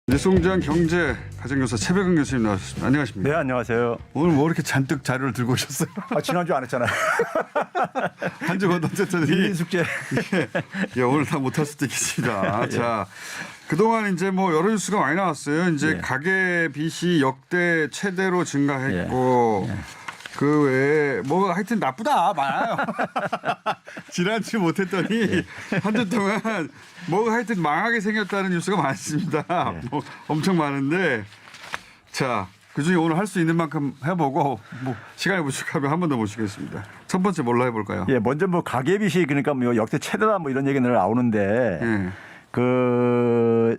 뉴스공장 경제 가정교사 최백은 교수님 나와주셨습니다. 안녕하십니까? 네, 안녕하세요. 오늘 뭐 이렇게 잔뜩 자료를 들고 오셨어요? 지난주 안 했잖아요. 한 주 건너뛰었더니 일인 숙제. 예, 오늘 다 못할 수도 있겠습니다. 자, 그동안 이제 뭐 여러 뉴스가 많이 나왔어요. 이제 가계 빚이 역대 최대로 증가했고 그 외에 뭐 하여튼 나쁘다 많아요. 지난주 못했더니 한 주 동안 뭐가 하여튼 망하게 생겼다는 뉴스가 많습니다. 뭐 엄청 많은데 자 그중에 오늘 할 수 있는 만큼 해보고 뭐 시간이 부족하면 한 번 더 모시겠습니다. 첫 번째 뭘로 해볼까요? 예, 먼저 뭐 가계빚이 그러니까 뭐 역대 최대다 뭐 이런 얘기 늘 나오는데 그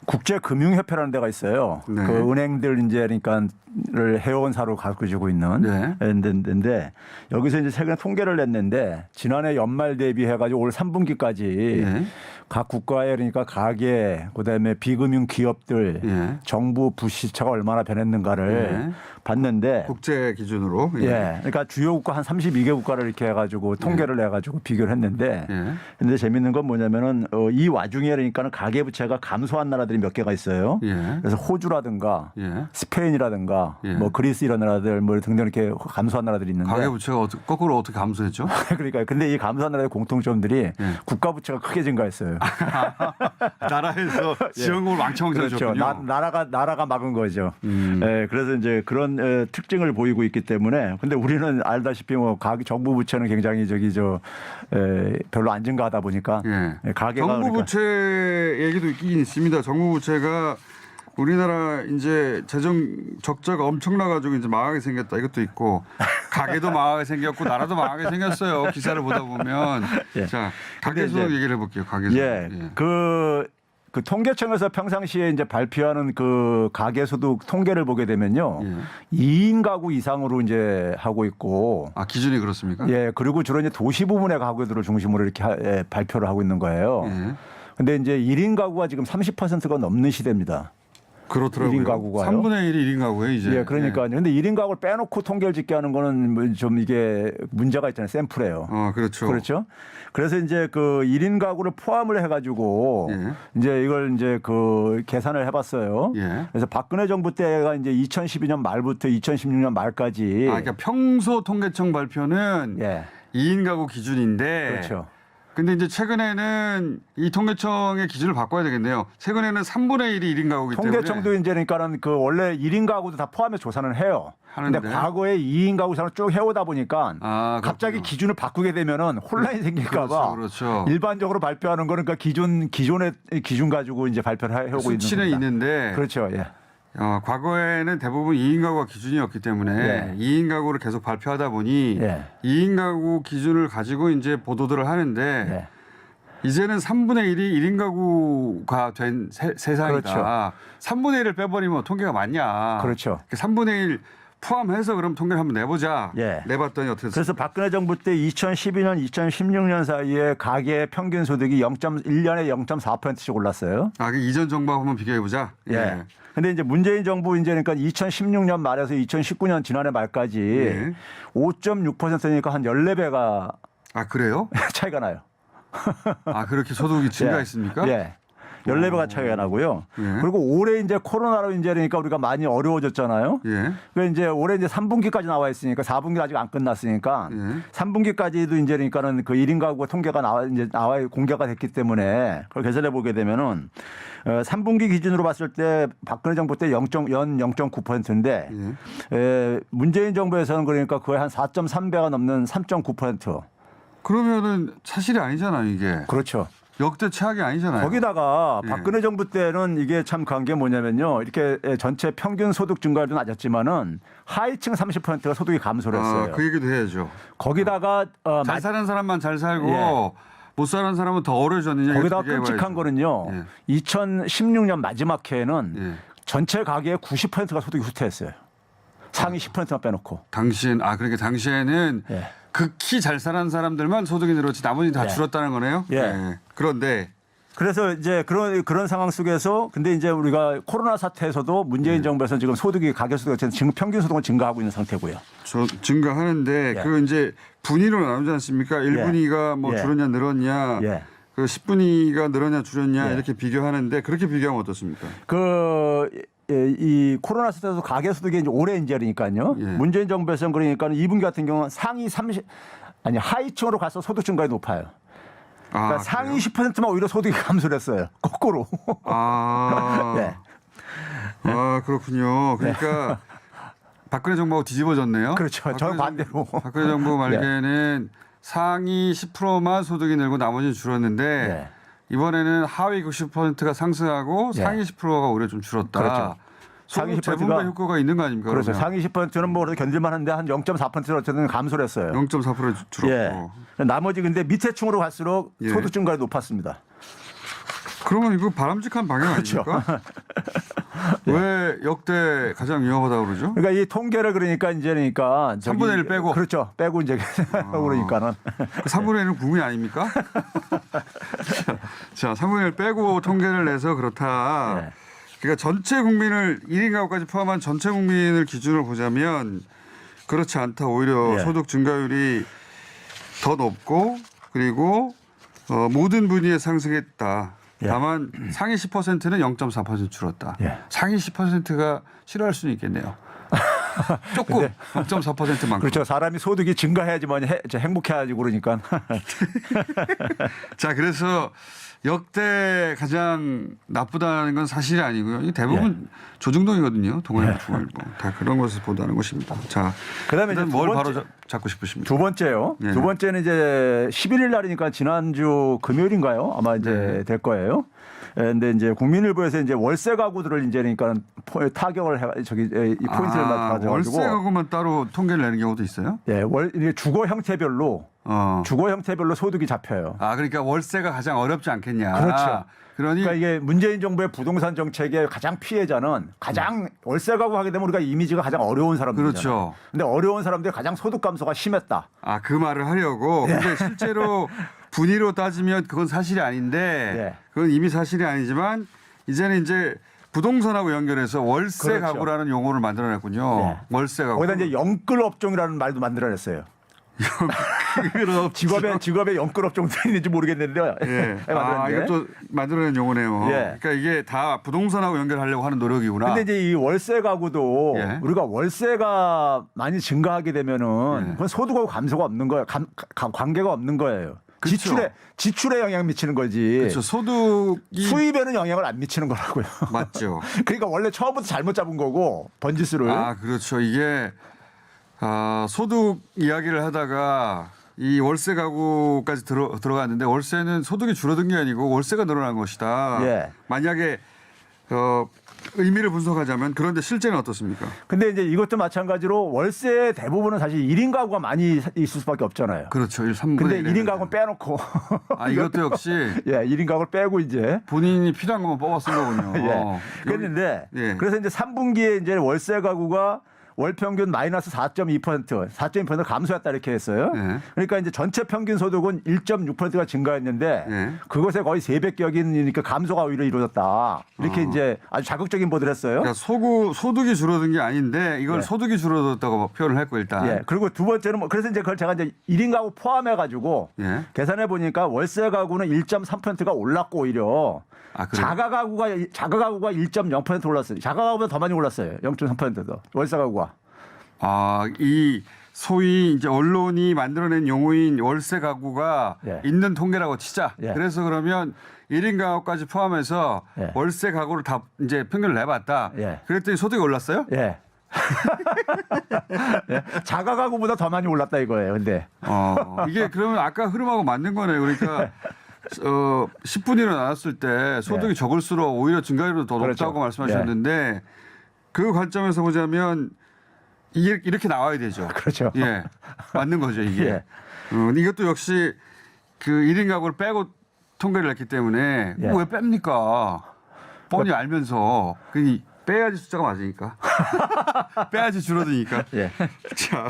국제금융협회라는 데가 있어요. 네. 그 은행들 이제 그러니까를 회원사로 가지고 있는 데인데 여기서 이제 최근에 통계를 냈는데 지난해 연말 대비해가지고 올 3분기까지 각 국가의 그러니까 가계 그다음에 비금융 기업들 정부 부시차가 얼마나 변했는가를 봤는데 국제 기준으로 그러니까 주요 국가 한 32개 국가를 이렇게 해가지고 통계를 내가지고 비교를 했는데 근데 재밌는 건 뭐냐면은 이 와중에 그러니까는 가계 부채가 감소한 나라들이 몇 개가 있어요. 그래서 호주라든가 스페인이라든가 뭐 그리스 이런 나라들 뭐 등등 이렇게 감소한 나라들이 있는데 가계 부채가 거꾸로 어떻게 감소했죠? 그러니까 근데 이 감소한 나라의 공통점들이 국가 부채가 크게 증가했어요. 나라에서 지원금을 왕창왕창 그렇죠. 줬군요. 나라가 막은 거죠. 그래서 이제 그런 특징을 보이고 있기 때문에 근데 우리는 알다시피 뭐 정부 부채는 굉장히 별로 안 증가하다 보니까 가계가 정부 부채 얘기도 있긴 있습니다. 정부 부채가 우리나라 이제 재정 적자가 엄청나가지고 이제 망하게 생겼다 이것도 있고 가게도 망하게 생겼고 나라도 망하게 생겼어요. 기사를 보다 보면 자 가계소득 얘기를 해볼게요. 가계소득. 그 통계청에서 평상시에 이제 발표하는 그 가계소득 통계를 보게 되면요. 2인 가구 이상으로 이제 하고 있고. 아, 기준이 그렇습니까? 예. 그리고 주로 이제 도시 부분의 가구들을 중심으로 이렇게 발표를 하고 있는 거예요. 근데 이제 1인 가구가 지금 30%가 넘는 시대입니다. 그렇더라고요. 1인 가구가요. 3분의 1이 1인 가구예요, 이제. 예, 그러니까요. 근데 1인 가구를 빼놓고 통계를 짓게 하는 거는 좀 이게 문제가 있잖아요. 샘플이에요. 그렇죠. 그렇죠. 그래서 이제 그 1인 가구를 포함을 해가지고 이제 이걸 이제 그 계산을 해봤어요. 그래서 박근혜 정부 때가 이제 2012년 말부터 2016년 말까지. 그러니까 평소 통계청 발표는 2인 가구 기준인데. 그렇죠. 근데 이제 최근에는 이 통계청의 기준을 바꿔야 되겠네요. 최근에는 3분의 1이 1인 가구이기 때문에. 통계청도 이제 그러니까는 그 원래 1인 가구도 다 포함해서 조사는 해요. 근데 과거에 2인 가구 사를 쭉 해오다 보니까 갑자기 기준을 바꾸게 되면은 혼란이 생길까 봐. 그렇죠. 일반적으로 발표하는 거는 그러니까 기존의 기준 가지고 이제 발표를 해오고 있는 겁니다. 수치는 있는데. 그렇죠. 예. 과거에는 대부분 2인 가구가 기준이었기 때문에 2인 가구를 계속 발표하다 보니 2인 가구 기준을 가지고 이제 보도들을 하는데 이제는 3분의 1이 1인 가구가 된 세상이다. 그렇죠. 3분의 1을 빼버리면 통계가 맞냐. 그렇죠. 3분의 1 포함해서 그럼 통계를 한번 내보자. 내봤더니 어떻게 됐습니까? 그래서 박근혜 정부 때 2012년, 2016년 사이에 가계 평균 소득이 1년에 0.4%씩 올랐어요. 그 이전 정부하고 한번 비교해보자. 근데 이제 문재인 정부 이제 그러니까 2016년 말에서 2019년 지난해 말까지 5.6%니까 한 14배가 그래요? 차이가 나요. 그렇게 소득이 증가했습니까? 14배가 차이가 나고요. 그리고 올해 이제 코로나로 이제 그러니까 우리가 많이 어려워졌잖아요. 그래서 이제 올해 이제 3분기까지 나와 있으니까 4분기 아직 안 끝났으니까 3분기까지도 이제 그러니까는 그 1인 가구 통계가 나와 공개가 됐기 때문에 그걸 계산해 보게 되면은 3분기 기준으로 봤을 때 박근혜 정부 때 0.9%인데 문재인 정부에서는 그러니까 거의 한 4.3배가 넘는 3.9%. 그러면은 사실이 아니잖아요, 이게. 그렇죠. 역대 최악이 아니잖아요. 거기다가 박근혜 정부 때는 이게 참 간 게 뭐냐면요. 이렇게 전체 평균 소득 증가율도 낮았지만은 하위층 30%가 소득이 감소를 했어요. 그 얘기도 해야죠. 거기다가 잘 사는 사람만 잘 살고 못 사는 사람은 더 어려워졌느냐. 거기다가 끔찍한 거는요. 2016년 마지막 해에는 전체 가계의 90%가 소득이 후퇴했어요. 상위 10%만 빼놓고. 그러니까 당시에는 극히 잘 사는 사람들만 소득이 늘었지 나머지는 다 줄었다는 거네요. 그런데 그래서 이제 그런 상황 속에서 근데 이제 우리가 코로나 사태에서도 문재인 정부에서는 지금 소득이 가계 소득이 평균 소득은 증가하고 있는 상태고요. 증가하는데 그 이제 분위로 나누지 않습니까? 1분위가 뭐 줄었냐 늘었냐. 그 10분위가 늘었냐 줄었냐 예. 이렇게 비교하는데 그렇게 비교하면 어떻습니까? 이 코로나 시대에서 가계 소득이 이제 올해 인재니까요. 예. 문재인 정부에서는 그러니까 2분기 같은 경우는 하위층으로 가서 소득 증가율이 높아요. 그러니까 상위 10%만 오히려 소득이 감소를 했어요. 거꾸로. 네. 아, 그렇군요. 그러니까 박근혜 정부하고 뒤집어졌네요. 그렇죠. 저는 반대로. 박근혜 정부 말기에는 상위 10%만 소득이 늘고 나머지는 줄었는데 이번에는 하위 90%가 상승하고 상위 10%가 오히려 좀 줄었다. 그렇죠. 상위 10%가 재분배 효과가 있는 거 아닙니까? 그렇죠. 그러면? 상위 10%는 뭐 그래도 견딜만한데 한 0.4%는 어쨌든 감소를 했어요. 0.4% 줄었고. 나머지 근데 밑에 층으로 갈수록 소득 증가율이 높았습니다. 그러면 이거 바람직한 방향 아닙니까? 왜 역대 가장 위험하다고 그러죠? 그러니까 이 통계를 그러니까 이제니까 3분의 1 빼고. 그렇죠. 빼고 이제 그러니까는 그 3분의 1은 국민 아닙니까? 자, 3분의 1 빼고 통계를 내서 그렇다. 그러니까 전체 국민을 1인 가구까지 포함한 전체 국민을 기준으로 보자면 그렇지 않다. 오히려 소득 증가율이 더 높고 그리고 모든 분위에 상승했다. 다만 상위 10%는 0.4% 줄었다. 상위 10%가 싫어할 수는 있겠네요. 조금 0.4%만큼. 그렇죠. 사람이 소득이 증가해야지만 행복해야지 그러니까. 자, 그래서 역대 가장 나쁘다는 건 사실이 아니고요. 이게 대부분 조중동이거든요. 동아일보, 중앙일보. 다 그런 것을 보도하는 것입니다. 자, 그다음에 이제 뭘 바로 잡고 싶으십니까? 두 번째요. 두 번째는 이제 11일 날이니까 지난주 금요일인가요? 아마 이제 될 거예요. 근데 이제 국민일보에서 이제 월세 가구들을 이제 그러니까 타격을 해 이 포인트를 가져가지고 월세 가구만 따로 통계를 내는 경우도 있어요? 이게 주거 형태별로 소득이 잡혀요. 그러니까 월세가 가장 어렵지 않겠냐. 그렇죠. 그러니까 이게 문재인 정부의 부동산 정책의 가장 피해자는 가장 월세 가구 하게 되면 우리가 이미지가 가장 어려운 사람들이잖아요. 그렇죠. 근데 어려운 사람들이 가장 소득 감소가 심했다. 그 말을 하려고. 근데 실제로 분위로 따지면 그건 사실이 아닌데 그건 이미 사실이 아니지만 이제는 이제 부동산하고 연결해서 월세 가구라는 용어를 만들어냈군요. 월세 가구. 거기다 이제 영끌 업종이라는 말도 만들어냈어요. 직업에 영끌 업종 있는지 모르겠는데. 이것도 만들어낸 용어네요. 그러니까 이게 다 부동산하고 연결하려고 하는 노력이구나. 근데 이제 이 월세 가구도 우리가 월세가 많이 증가하게 되면은 그건 소득하고 감소가 없는 거예요. 관계가 없는 거예요. 그렇죠. 지출에 영향 미치는 거지. 그렇죠. 수입에는 영향을 안 미치는 거라고요. 맞죠. 그러니까 원래 처음부터 잘못 잡은 거고 번지수를. 그렇죠. 이게 소득 이야기를 하다가 이 월세 가구까지 들어갔는데 월세는 소득이 줄어든 게 아니고 월세가 늘어난 것이다. 만약에 의미를 분석하자면 그런데 실제는 어떻습니까? 근데 이제 이것도 마찬가지로 월세 대부분은 사실 1인 가구가 많이 있을 수밖에 없잖아요. 그렇죠. 3분의 1. 근데 1인 가구는 빼놓고. 이것도 역시 1인 가구를 빼고 이제 본인이 필요한 것만 뽑아 쓴 거군요. 그랬는데 그래서 이제 3분기에 이제 월세 가구가 월 평균 마이너스 4.2% 감소했다 이렇게 했어요. 그러니까 이제 전체 평균 소득은 1.6%가 증가했는데 그것에 거의 3배격이니까 감소가 오히려 이루어졌다. 이렇게 이제 아주 자극적인 보도를 했어요. 그러니까 소득이 줄어든 게 아닌데 이걸 소득이 줄어들었다고 표현을 했고 일단. 그리고 두 번째는 그래서 이제 그걸 제가 이제 1인 가구 포함해 가지고 계산해 보니까 월세 가구는 1.3%가 올랐고 오히려 자가 가구가 1.0% 올랐어요. 자가 가구보다 더 많이 올랐어요. 0.3% 더. 월세 가구가. 이 소위 이제 언론이 만들어낸 용어인 월세 가구가 있는 통계라고 치자. 그래서 그러면 1인 가구까지 포함해서 월세 가구를 다 이제 평균을 내봤다. 그랬더니 소득이 올랐어요? 자가 가구보다 더 많이 올랐다 이거예요. 근데 이게 그러면 아까 흐름하고 맞는 거네요. 그러니까 10분위로 나눴을 때 소득이 적을수록 오히려 증가율이 더 높다고 말씀하셨는데 그 관점에서 보자면 이렇게 나와야 되죠. 그렇죠. 맞는 거죠, 이게. 이것도 역시 그 1인 가구를 빼고 통계를 냈기 때문에 왜 뺍니까? 뻔히 알면서. 빼야지 숫자가 맞으니까. 빼야지 줄어드니까. 자.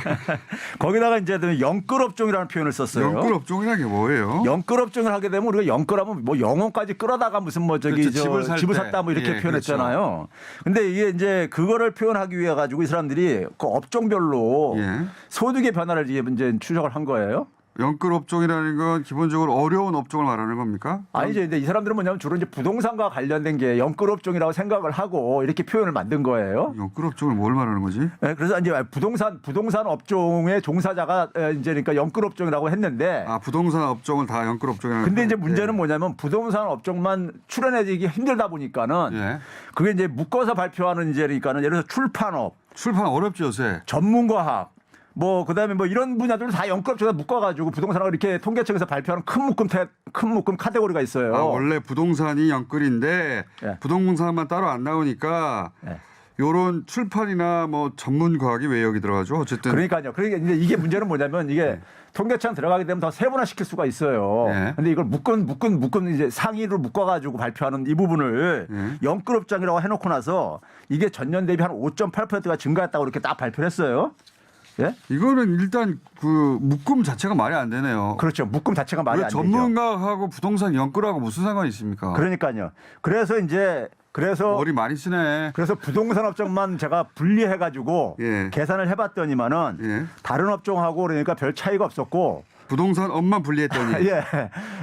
거기다가 이제 영끌 업종이라는 표현을 썼어요. 영끌 업종이라는 게 뭐예요? 영끌 업종을 하게 되면 우리가 영끌하면 뭐 영혼까지 끌어다가 무슨 집을 샀다 뭐 이렇게 표현했잖아요. 근데 이게 이제 그거를 표현하기 위해 가지고 이 사람들이 그 업종별로 소득의 변화를 이제 추적을 한 거예요. 연끌 업종이라는 건 기본적으로 어려운 업종을 말하는 겁니까? 아니죠. 근데 이 사람들은 뭐냐면 주로 이제 부동산과 관련된 게 연끌 업종이라고 생각을 하고 이렇게 표현을 만든 거예요. 연끌 업종을 뭘 말하는 거지? 네, 그래서 이제 부동산 업종의 종사자가 이제 그러니까 연끌 업종이라고 했는데. 아, 부동산 업종을 다 연끌 업종이라는. 근데 이제 문제는 뭐냐면 부동산 업종만 출연해지기 힘들다 보니까는 예. 그게 이제 묶어서 발표하는 이제 그러니까는 예를 들어서 출판 어렵죠 요새. 전문과학 뭐 그다음에 뭐 이런 분야들을 다 연끌업종에다 묶어가지고 부동산을 이렇게 통계청에서 발표하는 큰 묶음 카테고리가 있어요. 아, 원래 부동산이 연끌인데 예. 부동산만 따로 안 나오니까 예. 요런 출판이나 뭐 전문과학이 왜 여기 들어가죠? 어쨌든. 그러니까요. 그러니까 이제 이게 문제는 뭐냐면 이게 통계청 들어가게 되면 더 세분화 시킬 수가 있어요. 예. 근데 이걸 묶은 이제 상위로 묶어가지고 발표하는 이 부분을 연끌업종이라고 해놓고 나서 이게 전년 대비 한 5.8%가 증가했다고 이렇게 딱 발표를 했어요. 예? 이거는 일단 그 묶음 자체가 말이 안 되네요. 그렇죠. 묶음 자체가 말이 왜 안 되죠. 전문가하고 부동산 연끌하고 무슨 상관이 있습니까? 그러니까요. 그래서 머리 많이 쓰네. 그래서 부동산 업종만 제가 분리해가지고 예. 계산을 해봤더니만은 예. 다른 업종하고 그러니까 별 차이가 없었고. 부동산 업만 분리했더니 예.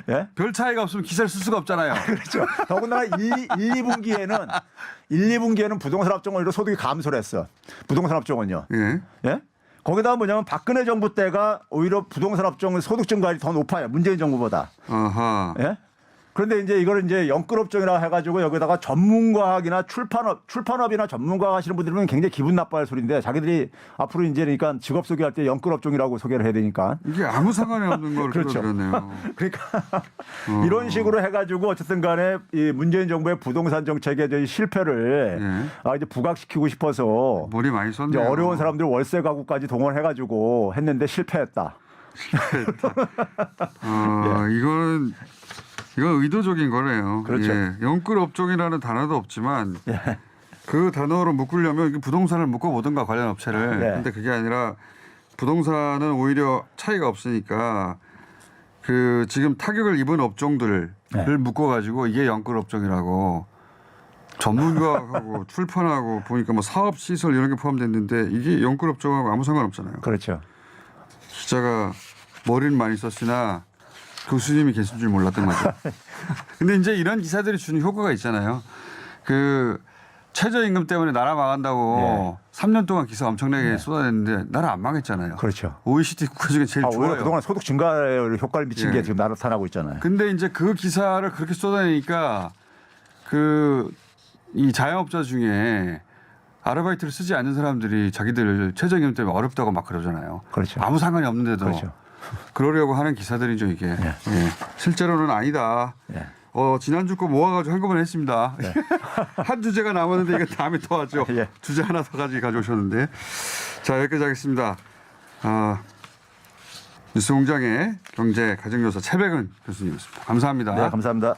예. 별 차이가 없으면 기사를 쓸 수가 없잖아요. 그렇죠. 더군다나 1, 2분기에는 부동산 업종은 오히려 소득이 감소를 했어. 부동산 업종은요. 예. 예? 거기다가 뭐냐면 박근혜 정부 때가 오히려 부동산 업종의 소득 증가율이 더 높아요. 문재인 정부보다. 아하. 예? 그런데 이제 이걸 이제 연끌업종이라고 해가지고 여기다가 전문과학이나 출판업이나 전문과학 하시는 분들은 굉장히 기분 나빠할 소리인데 자기들이 앞으로 이제 그러니까 직업 소개할 때 연끌업종이라고 소개를 해야 되니까. 이게 아무 상관이 없는 걸 그렇죠. 그러네요. 그러니까 이런 식으로 해가지고 어쨌든 간에 이 문재인 정부의 부동산 정책의 저희 실패를 이제 부각시키고 싶어서 머리 많이 이제 썼네요. 어려운 사람들 월세 가구까지 동원해가지고 했는데 실패했다. 이건 의도적인 거네요. 그렇죠. 예. 연끌 업종이라는 단어도 없지만 예. 그 단어로 묶으려면 부동산을 묶어보든가 관련 업체를. 예. 근데 그게 아니라 부동산은 오히려 차이가 없으니까 그 지금 타격을 입은 업종들을 묶어가지고 이게 연끌 업종이라고 전문가하고 출판하고 보니까 뭐 사업 시설 이런 게 포함됐는데 이게 연끌 업종하고 아무 상관없잖아요. 그렇죠. 기자가 머리는 많이 썼으나 교수님이 계신 줄 몰랐던 거죠. 근데 이제 이런 기사들이 주는 효과가 있잖아요. 그 최저임금 때문에 나라 망한다고 3년 동안 기사 엄청나게 쏟아냈는데 나라 안 망했잖아요. 그렇죠. OECD 국가 중에 제일 오히려 좋아요. 그동안 소득 증가에 효과를 미친 게 지금 나타나고 있잖아요. 근데 이제 그 기사를 그렇게 쏟아내니까 이 자영업자 중에 아르바이트를 쓰지 않는 사람들이 자기들 최저임금 때문에 어렵다고 막 그러잖아요. 그렇죠. 아무 상관이 없는데도. 그렇죠. 그러려고 하는 기사들이죠 이게. 예. 실제로는 아니다. 지난주 거 모아가지고 한꺼번에 했습니다. 한 주제가 남았는데 이거 다음에 더 하죠. 주제 하나 더 가져오셨는데. 자, 여기까지 하겠습니다. 뉴스공장의 경제 가정교사 최백은 교수님이었습니다. 감사합니다. 네, 감사합니다.